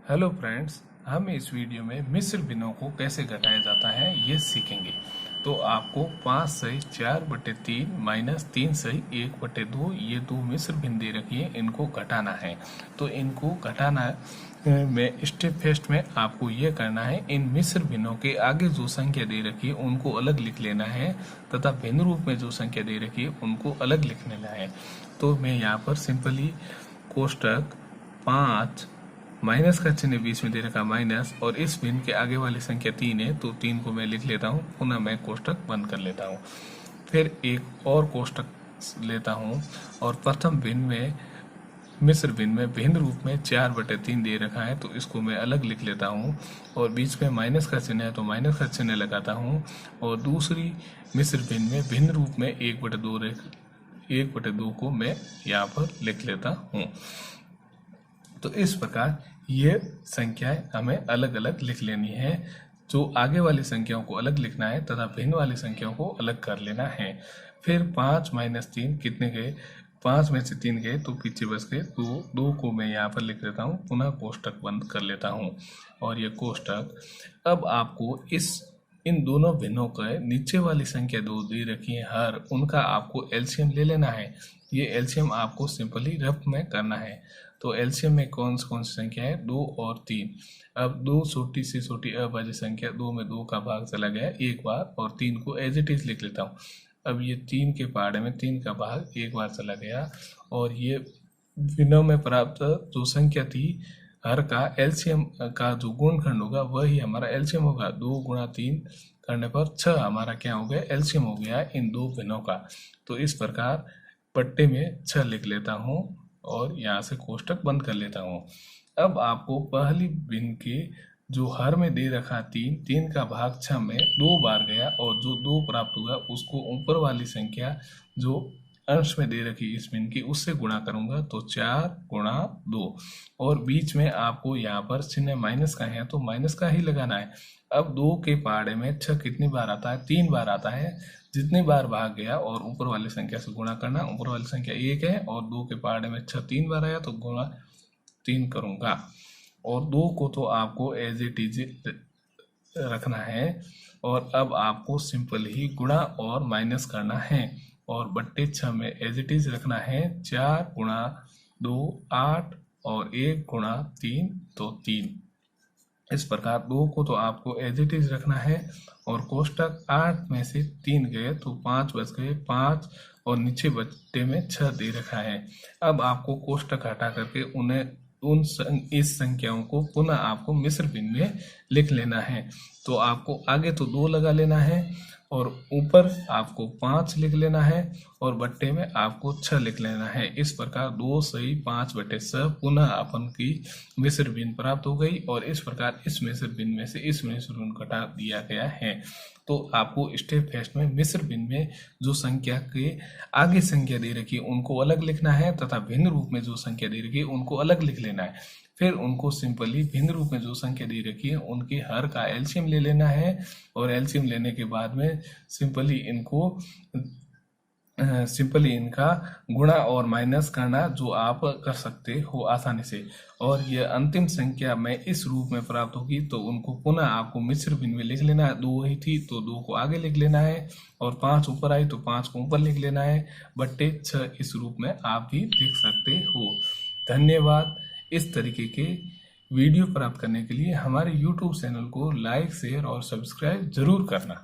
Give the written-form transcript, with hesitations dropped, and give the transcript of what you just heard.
Hello friends, हम इस video में मिश्र भिन्नों को कैसे घटाया जाता है ये सीखेंगे। तो आपको 5 सही 4/3 माइनस 3 सही 1/2 ये दो मिश्र भिन्न दे रखी है, इनको घटाना है। तो इनको घटाना में स्टेप फर्स्ट में आपको ये करना है, इन मिश्र भिन्नों के आगे जो संख्या दे रखी है उनको अलग लिख लेना है तथा भिन्न रूप में जो संख्या दे रखी है उनको अलग लिख लेना है। तो मैं यहाँ पर सिंपली कोष्टक 5 माइनस का चिन्ह बीच में दे रखा माइनस और इस भिन्न के आगे वाली संख्या 3 है, तो 3 को मैं लिख लेता हूँ। पुनः मैं कोष्टक बंद कर लेता हूँ। फिर एक और कोष्टक लेता हूँ और प्रथम भिन्न में मिश्र भिन्न में भिन्न रूप में 4/3 दे रखा है, तो इसको मैं अलग लिख लेता हूँ और बीच में माइनस का चिन्ह है तो माइनस का चिन्ह लगाता हूँ। और दूसरी मिश्र भिन्न में भिन्न रूप में 1/2 को मैं यहाँ पर लिख लेता हूँ। तो इस प्रकार ये संख्याएं हमें अलग अलग लिख लेनी है। जो आगे वाली संख्याओं को अलग लिखना है तथा भिन्न वाली संख्याओं को अलग कर लेना है। फिर 5 माइनस 3 कितने गए? 5 में से 3 गए तो पीछे बच गए 2। 2 को मैं यहाँ पर लिख लेता हूँ, पुनः कोष्टक बंद कर लेता हूँ। और ये कोष्टक, अब आपको इन दोनों भिन्नों का नीचे वाली संख्या 2 दे रखी है हर, उनका आपको एलसीएम ले लेना है। ये एलसीएम आपको सिंपली रफ में करना है। तो एलसीएम में कौन सी संख्या है? 2 और 3। अब 2 छोटी से छोटी अभाज्य संख्या, 2 में 2 का भाग चला गया एक बार और 3 को एज इट इज लिख लेता हूँ। अब ये 3 के पहाड़े में 3 का भाग एक बार चला गया और ये भिन्नों में प्राप्त जो संख्या थी हर का एलसीएम का जो गुणनखंड होगा वही हमारा एलसीएम होगा। 2 गुणा 3 करने पर 6 हमारा क्या हो गया? एलसीएम हो गया इन दो भिन्नों का। तो इस प्रकार पट्टे में 6 लिख लेता हूँ और यहाँ से कोष्टक बंद कर लेता हूँ। अब आपको पहली भिन्न के जो हर में दे रखा 3 का भाग 6 में 2 बार गया और जो 2 प्राप्त हुआ उसको ऊपर वाली संख्या जो अंश में दे रखी इस भिन्न की उससे गुणा करूंगा, तो 4 गुणा 2 और बीच में आपको यहाँ पर चिन्ह माइनस का है तो माइनस का ही लगाना है। अब 2 के पहाड़े में 6 कितनी बार आता है? 3 बार आता है। जितनी बार भाग गया और ऊपर वाली संख्या से गुणा करना, ऊपर वाली संख्या 1 है और 2 के पहाड़े में 6 3 बार आया तो गुणा 3 करूंगा। और 2 को तो आपको एज इट इज रखना है और अब आपको सिंपल ही गुणा और माइनस करना है और बट्टे 6 में एज इट इज रखना है। 4 गुणा 2 8 और 1 गुणा 3 तो 3। इस प्रकार 2 को तो आपको एज इट इज रखना है और कोष्टक 8 में से 3 गए तो 5 बच गए 5 और नीचे बट्टे में 6 दे रखा है। अब आपको कोष्टक हटा करके इस संख्याओं को पुनः आपको मिश्र भिन्न में लिख लेना है। तो आपको आगे तो 2 लगा लेना है और ऊपर आपको 5 लिख लेना है और बट्टे में आपको 6 लिख लेना है। इस प्रकार 2 सही 5/6 पुनः अपन की मिश्र भिन्न प्राप्त हो गई और इस प्रकार इस मिश्र भिन्न में से इस मिश्र भिन्न घटा दिया गया है। तो आपको स्टेप फर्स्ट में मिश्र भिन्न में जो संख्या के आगे संख्या दे रखी है उनको अलग लिखना है तथा भिन्न रूप में जो संख्या दे रखी है उनको अलग लिख लेना है। फिर उनको सिंपली भिन्न रूप में जो संख्या दे रखी है उनके हर का एलसीएम ले लेना है और एलसीएम लेने के बाद में सिंपली इनका गुणा और माइनस करना जो आप कर सकते हो आसानी से। और यह अंतिम संख्या में इस रूप में प्राप्त होगी तो उनको पुनः आपको मिश्र भिन्न में लिख लेना है। 2 ही थी तो 2 को आगे लिख लेना है और 5 ऊपर आई तो 5 को ऊपर लिख लेना है। बट्टे 6 इस रूप में आप भी लिख सकते हो। धन्यवाद। इस तरीके के वीडियो प्राप्त करने के लिए हमारे YouTube चैनल को लाइक शेयर और सब्सक्राइब जरूर करना।